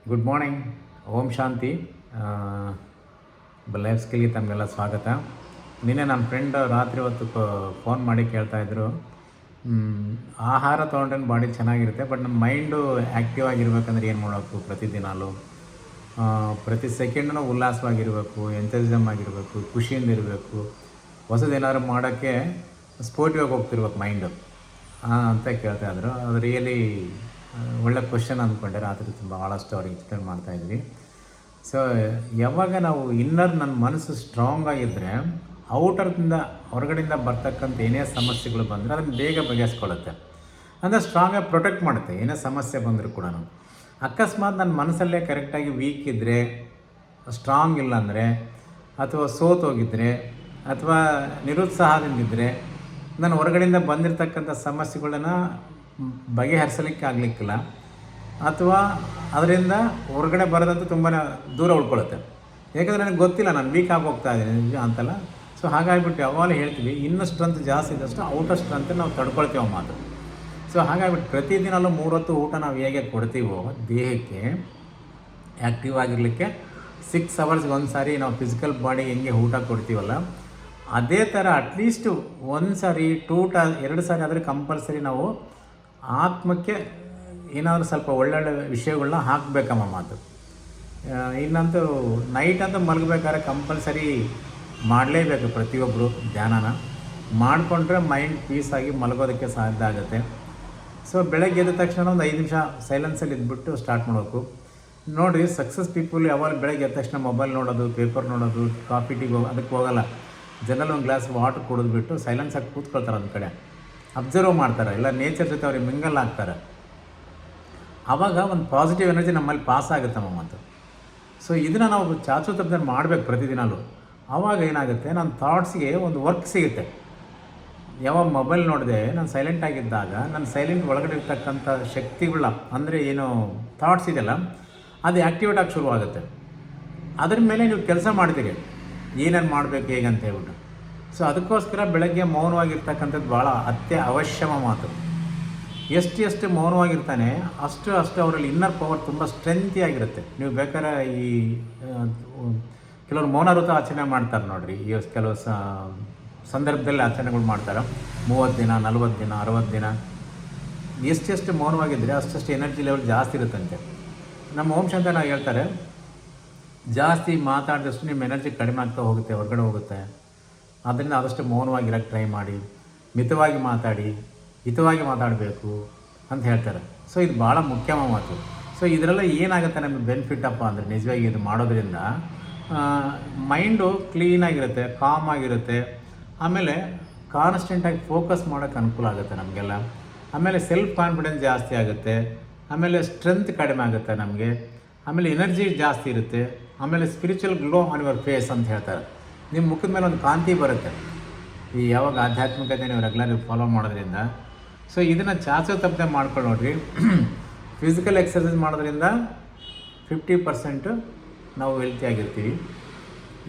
Good morning. ಓಂ ಶಾಂತಿ. Life ಸ್ಕಿಲ್ಗೆ ತಮಗೆಲ್ಲ ಸ್ವಾಗತ. ನಿನ್ನೆ ನನ್ನ ಫ್ರೆಂಡ್ ರಾತ್ರಿ ಹೊತ್ತು ಫೋನ್ ಮಾಡಿ ಕೇಳ್ತಾಯಿದ್ರು, ಆಹಾರ ತೊಗೊಂಡ್ರೆ ಬಾಡಿ ಚೆನ್ನಾಗಿರುತ್ತೆ, ಬಟ್ ನಮ್ಮ ಮೈಂಡು ಆ್ಯಕ್ಟಿವ್ ಆಗಿರ್ಬೇಕಂದ್ರೆ ಏನು ಮಾಡಬೇಕು, ಪ್ರತಿದಿನಾಲು ಪ್ರತಿ ಸೆಕೆಂಡೂ ಉಲ್ಲಾಸವಾಗಿರಬೇಕು, ಎಂಥಸಿಸಮ್ ಆಗಿರಬೇಕು, ಖುಷಿಯಿಂದ ಇರಬೇಕು, ಹೊಸದೇನಾದ್ರು ಮಾಡೋಕ್ಕೆ ಸ್ಪೋರ್ಟಿವಾಗಿ ಹೋಗ್ತಿರ್ಬೇಕು ಮೈಂಡು ಅಂತ ಕೇಳ್ತಾಯಿದ್ರು. ಅದು ರಿಯಲಿ ಒಳ್ಳೆ ಕ್ವಶನ್ ಅಂದ್ಕೊಂಡೆ. ರಾತ್ರಿ ಭಾಳಷ್ಟು ಅವ್ರಿಗೆ ಎಕ್ಸ್ಪ್ಲೇನ್ ಮಾಡ್ತಾಯಿದ್ವಿ. ಸೊ ಯಾವಾಗ ನಾವು ಇನ್ನರ್ ನನ್ನ ಮನಸ್ಸು ಸ್ಟ್ರಾಂಗ್ ಆಗಿದ್ದರೆ ಔಟರ್ದಿಂದ ಹೊರಗಡೆಯಿಂದ ಬರ್ತಕ್ಕಂಥ ಏನೇ ಸಮಸ್ಯೆಗಳು ಬಂದರೆ ಅದನ್ನು ಬೇಗ ಬಗೆಹರಿಸ್ಕೊಳ್ಳುತ್ತೆ. ಅಂದರೆ ಸ್ಟ್ರಾಂಗಾಗಿ ಪ್ರೊಟೆಕ್ಟ್ ಮಾಡುತ್ತೆ. ಏನೇ ಸಮಸ್ಯೆ ಬಂದರೂ ಕೂಡ. ಅಕಸ್ಮಾತ್ ನನ್ನ ಮನಸ್ಸಲ್ಲೇ ಕರೆಕ್ಟಾಗಿ ವೀಕ್ ಇದ್ದರೆ, ಸ್ಟ್ರಾಂಗ್ ಇಲ್ಲ ಅಂದರೆ, ಅಥವಾ ಸೋತೋಗಿದ್ದರೆ, ಅಥವಾ ನಿರುತ್ಸಾಹದಿಂದಿದ್ದರೆ, ನಾನು ಹೊರಗಡೆಯಿಂದ ಬಂದಿರತಕ್ಕಂಥ ಸಮಸ್ಯೆಗಳನ್ನ ಬಗೆಹರಿಸಲಿಕ್ಕೆ ಆಗಲಿಕ್ಕಿಲ್ಲ, ಅಥವಾ ಅದರಿಂದ ಹೊರಗಡೆ ಬರೋದಂತೂ ತುಂಬಾ ದೂರ ಉಳ್ಕೊಳ್ಳುತ್ತೆ. ಯಾಕಂದರೆ ನನಗೆ ಗೊತ್ತಿಲ್ಲ ನಾನು ವೀಕ್ ಆಗಿ ಹೋಗ್ತಾ ಇದ್ದೀನಿ ಅಂತಲ್ಲ. ಸೊ ಹಾಗಾಗಿಬಿಟ್ಟು ಯಾವಾಗಲೂ ಹೇಳ್ತೀವಿ, ಇನ್ನೂ ಸ್ಟ್ರೆಂತ್ ಜಾಸ್ತಿ ಇದ್ದಷ್ಟು ಔಟರ್ ಸ್ಟ್ರೆಂತ್ ನಾವು ತಡ್ಕೊಳ್ತೀವಿ ಮಾತು. ಸೊ ಹಾಗಾಗಿಬಿಟ್ಟು ಪ್ರತಿದಿನಲ್ಲೂ 3 ಹೊತ್ತು ಊಟ ನಾವು ಹೇಗೆ ಕೊಡ್ತೀವೋ ದೇಹಕ್ಕೆ ಆ್ಯಕ್ಟಿವ್ ಆಗಿರಲಿಕ್ಕೆ 6 ಅವರ್ಸ್ಗೆ ಒಂದು ಸಾರಿ ನಾವು ಫಿಸಿಕಲ್ ಬಾಡಿ ಹೆಂಗೆ ಊಟ ಕೊಡ್ತೀವಲ್ಲ, ಅದೇ ಥರ ಅಟ್ಲೀಸ್ಟು 1 ಸಾರಿ 2 ಸಾರಿ ಆದರೆ ಕಂಪಲ್ಸರಿ ನಾವು ಆತ್ಮಕ್ಕೆ ಏನಾದರೂ ಸ್ವಲ್ಪ ಒಳ್ಳೊಳ್ಳೆ ವಿಷಯಗಳನ್ನ ಹಾಕಬೇಕಮ್ಮ ಮಾತು. ಇನ್ನಂತೂ ನೈಟ್ ಅಂತ ಮಲಗಬೇಕಾದ್ರೆ ಕಂಪಲ್ಸರಿ ಮಾಡಲೇಬೇಕು ಪ್ರತಿಯೊಬ್ಬರು. ಧ್ಯಾನನ ಮಾಡಿಕೊಂಡ್ರೆ ಮೈಂಡ್ ಪೀಸಾಗಿ ಮಲಗೋದಕ್ಕೆ ಸಾಧ್ಯ ಆಗುತ್ತೆ. ಸೊ ಬೆಳಗ್ಗೆ ಎದ್ದ ತಕ್ಷಣ ಒಂದು 5 ನಿಮಿಷ ಸೈಲೆನ್ಸಲ್ಲಿ ಇದ್ಬಿಟ್ಟು ಸ್ಟಾರ್ಟ್ ಮಾಡಬೇಕು. ನೋಡಿ, ಸಕ್ಸಸ್ ಪೀಪಲ್ ಯಾವಾಗ ಬೆಳಗ್ಗೆ ಎದ್ದ ತಕ್ಷಣ ಮೊಬೈಲ್ ನೋಡೋದು, ಪೇಪರ್ ನೋಡೋದು, ಕಾಫಿ ಟೀಗೆ ಅದಕ್ಕೆ ಹೋಗಲ್ಲ. ಜನರಲ್ ಒಂದು ಗ್ಲಾಸ್ ವಾಟರ್ ಕುಡಿದ್ಬಿಟ್ಟು ಸೈಲೆನ್ಸಾಗಿ ಕೂತ್ಕೊಳ್ತಾರೆ. ಒಂದು ಕಡೆ ಅಬ್ಸರ್ವ್ ಮಾಡ್ತಾರೆ, ಎಲ್ಲ ನೇಚರ್ ಜೊತೆ ಅವ್ರಿಗೆ ಮಿಂಗಲ್ ಆಗ್ತಾರೆ. ಆವಾಗ ಒಂದು ಪಾಸಿಟಿವ್ ಎನರ್ಜಿ ನಮ್ಮಲ್ಲಿ ಪಾಸ್ ಆಗುತ್ತಮ್ಮ ಮಾತು. ಸೊ ಇದನ್ನು ನಾವು ಚಾಚು ತಪ್ಪದೆ ಮಾಡಬೇಕು ಪ್ರತಿದಿನವೂ. ಆವಾಗ ಏನಾಗುತ್ತೆ, ನನ್ನ ಥಾಟ್ಸ್ಗೆ ಒಂದು ವರ್ಕ್ ಸಿಗುತ್ತೆ. ಯಾವಾಗ ಮೊಬೈಲ್ ನೋಡಿದೆ ನಾನು ಸೈಲೆಂಟ್ ಆಗಿದ್ದಾಗ ನನ್ನ ಸೈಲೆಂಟ್ ಒಳಗಡೆ ಇರ್ತಕ್ಕಂಥ ಶಕ್ತಿಗಳ ಅಂದರೆ ಏನು ಥಾಟ್ಸ್ ಇದೆಯಲ್ಲ, ಅದು ಆ್ಯಕ್ಟಿವೇಟ್ ಆಗಿ ಶುರುವಾಗುತ್ತೆ. ಅದ್ರ ಮೇಲೆ ನೀವು ಕೆಲಸ ಮಾಡ್ತೀರಿ, ಏನೇನು ಮಾಡಬೇಕು ಹೇಗಂತ ಹೇಳ್ಬಿಟ್ಟು. ಸೊ ಅದಕ್ಕೋಸ್ಕರ ಬೆಳಗ್ಗೆ ಮೌನವಾಗಿರ್ತಕ್ಕಂಥದ್ದು ಭಾಳ ಅವಶ್ಯಮ ಮಾತು. ಎಷ್ಟು ಮೌನವಾಗಿರ್ತಾನೆ ಅಷ್ಟು ಅವರಲ್ಲಿ ಇನ್ನರ್ ಪವರ್ ತುಂಬ ಸ್ಟ್ರೆಂತಿಯಾಗಿರುತ್ತೆ. ನೀವು ಬೇಕಾದ್ರೆ ಈ ಕೆಲವರು ಮೌನ ವೃತ ಆಚರಣೆ ಮಾಡ್ತಾರೆ ನೋಡಿರಿ. ಈ ಕೆಲವು ಸಂದರ್ಭದಲ್ಲಿ ಆಚರಣೆಗಳು ಮಾಡ್ತಾರೆ. 30 ದಿನ, 40 ದಿನ, 60 ದಿನ. ಎಷ್ಟು ಮೌನವಾಗಿದ್ದರೆ ಅಷ್ಟು ಎನರ್ಜಿ ಲೆವೆಲ್ ಜಾಸ್ತಿ ಇರುತ್ತಂತೆ. ನಮ್ಮ ಓಂ ಶಾಂತಿ ನಾವು ಹೇಳ್ತಾರೆ, ಜಾಸ್ತಿ ಮಾತಾಡಿದಷ್ಟು ನಿಮ್ಮ ಎನರ್ಜಿ ಕಡಿಮೆ ಆಗ್ತಾ ಹೋಗುತ್ತೆ, ಹೊರಗಡೆ ಹೋಗುತ್ತೆ. ಆದ್ದರಿಂದ ಆದಷ್ಟು ಮೌನವಾಗಿರೋಕ್ಕೆ ಟ್ರೈ ಮಾಡಿ, ಮಿತವಾಗಿ ಮಾತಾಡಿ, ಹಿತವಾಗಿ ಮಾತಾಡಬೇಕು ಅಂತ ಹೇಳ್ತಾರೆ. ಸೊ ಇದು ಭಾಳ ಮುಖ್ಯಮ ಮಾತು. ಸೊ ಇದರೆಲ್ಲ ಏನಾಗುತ್ತೆ ನಮಗೆ ಬೆನಿಫಿಟ್ ಅಪ್ಪ ಅಂದರೆ, ನಿಜವಾಗಿ ಇದು ಮಾಡೋದ್ರಿಂದ ಮೈಂಡು ಕ್ಲೀನಾಗಿರುತ್ತೆ, ಕಾಮ್ ಆಗಿರುತ್ತೆ. ಆಮೇಲೆ ಕಾನ್ಸ್ಟೆಂಟಾಗಿ ಫೋಕಸ್ ಮಾಡೋಕ್ಕೆ ಅನುಕೂಲ ಆಗುತ್ತೆ ನಮಗೆಲ್ಲ. ಆಮೇಲೆ ಸೆಲ್ಫ್ ಕಾನ್ಫಿಡೆನ್ಸ್ ಜಾಸ್ತಿ ಆಗುತ್ತೆ. ಆಮೇಲೆ ಸ್ಟ್ರೆಂತ್ ಕಡಿಮೆ ಆಗುತ್ತೆ ನಮಗೆ. ಆಮೇಲೆ ಎನರ್ಜಿ ಜಾಸ್ತಿ ಇರುತ್ತೆ. ಆಮೇಲೆ spiritual glow on your face ಅಂತ ಹೇಳ್ತಾರೆ. ನಿಮ್ಮ ಮುಖದ ಮೇಲೆ ಒಂದು ಕಾಂತಿ ಬರುತ್ತೆ ಈ ಯಾವಾಗ ಆಧ್ಯಾತ್ಮಿಕತೆ ನೀವು ರೆಗ್ಯುಲರ್ ಫಾಲೋ ಮಾಡೋದ್ರಿಂದ. ಸೊ ಇದನ್ನು ಚಾಚು ತಪ್ಪದೆ ಮಾಡ್ಕೊಂಡು ನೋಡ್ರಿ. ಫಿಸಿಕಲ್ ಎಕ್ಸರ್ಸೈಸ್ ಮಾಡೋದ್ರಿಂದ 50% ನಾವು ಹೆಲ್ತಿಯಾಗಿರ್ತೀವಿ.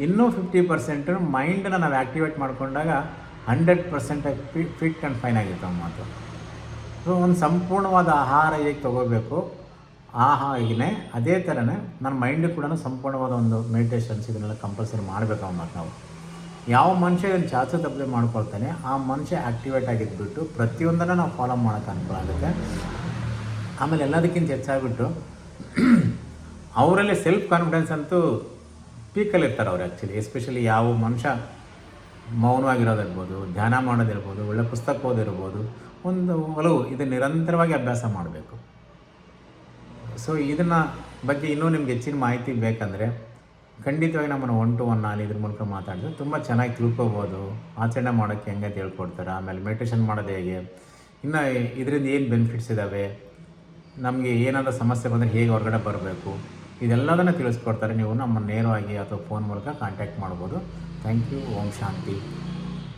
ಇನ್ನೂ 50% ಮೈಂಡನ್ನು ನಾವು ಆ್ಯಕ್ಟಿವೇಟ್ ಮಾಡಿಕೊಂಡಾಗ 100% ಫಿಟ್ ಆ್ಯಂಡ್ ಫೈನ್ ಆಗಿರ್ತಾವೆ ಮಾತು. ಸೊ ಒಂದು ಸಂಪೂರ್ಣವಾದ ಆಹಾರ ಹೇಗೆ ತೊಗೋಬೇಕು, ಹಾಗೆಯೇ ಅದೇ ಥರನೇ ನನ್ನ ಮೈಂಡು ಕೂಡ ಸಂಪೂರ್ಣವಾದ ಒಂದು ಮೆಡಿಟೇಷನ್ಸ್ ಇದನ್ನೆಲ್ಲ ಕಂಪಲ್ಸರಿ ಮಾಡಬೇಕು ಮಾತು. ನಾವು ಯಾವ ಮನುಷ್ಯ ಇದನ್ನು ಚಾಚು ತಪ್ಪದೆ ಮಾಡ್ಕೊಳ್ತಾನೆ ಆ ಮನುಷ್ಯ ಆ್ಯಕ್ಟಿವೇಟ್ ಆಗಿದ್ಬಿಟ್ಟು ಪ್ರತಿಯೊಂದನ್ನು ನಾವು ಫಾಲೋ ಮಾಡೋಕ್ಕೆ ಅನುಕೂಲ ಆಗುತ್ತೆ. ಆಮೇಲೆ ಎಲ್ಲದಕ್ಕಿಂತ ಹೆಚ್ಚಾಗಿಬಿಟ್ಟು ಅವರಲ್ಲಿ ಸೆಲ್ಫ್ ಕಾನ್ಫಿಡೆನ್ಸ್ ಅಂತೂ ಪೀಕಲ್ಲಿರ್ತಾರೆ ಅವ್ರು. ಆ್ಯಕ್ಚುಲಿ ಎಸ್ಪೆಷಲಿ ಯಾವ ಮನುಷ್ಯ ಮೌನವಾಗಿರೋದಿರ್ಬೋದು, ಧ್ಯಾನ ಮಾಡೋದಿರ್ಬೋದು, ಒಳ್ಳೆ ಪುಸ್ತಕ ಓದಿರ್ಬೋದು, ಒಂದು ಒಲವು ಇದು ನಿರಂತರವಾಗಿ ಅಭ್ಯಾಸ ಮಾಡಬೇಕು. ಸೊ ಇದನ್ನು ಬಗ್ಗೆ ಇನ್ನೂ ನಿಮ್ಗೆ ಹೆಚ್ಚಿನ ಮಾಹಿತಿ ಬೇಕಂದರೆ ಖಂಡಿತವಾಗಿ ನಮ್ಮನ್ನು 1 to 1 ನಾನು ಇದ್ರ ಮೂಲಕ ಮಾತಾಡಿದ್ರೆ ತುಂಬ ಚೆನ್ನಾಗಿ ತಿಳ್ಕೊಬೋದು. ಆಚರಣೆ ಮಾಡೋಕ್ಕೆ ಹೆಂಗೆ ಅಂತ ಹೇಳ್ಕೊಡ್ತಾರೆ. ಆಮೇಲೆ ಮೆಡಿಟೇಷನ್ ಮಾಡೋದು ಹೇಗೆ, ಇನ್ನು ಇದರಿಂದ ಏನು ಬೆನಿಫಿಟ್ಸ್ ಇದ್ದಾವೆ, ನಮಗೆ ಏನಾದರೂ ಸಮಸ್ಯೆ ಬಂದರೆ ಹೇಗೆ ಹೊರಗಡೆ ಬರಬೇಕು, ಇದೆಲ್ಲದನ್ನು ತಿಳಿಸ್ಕೊಡ್ತಾರೆ. ನೀವು ನಮ್ಮ ನೇರವಾಗಿ ಅಥವಾ ಫೋನ್ ಮೂಲಕ ಕಾಂಟ್ಯಾಕ್ಟ್ ಮಾಡ್ಬೋದು. Thank you. ಓಂ ಶಾಂತಿ.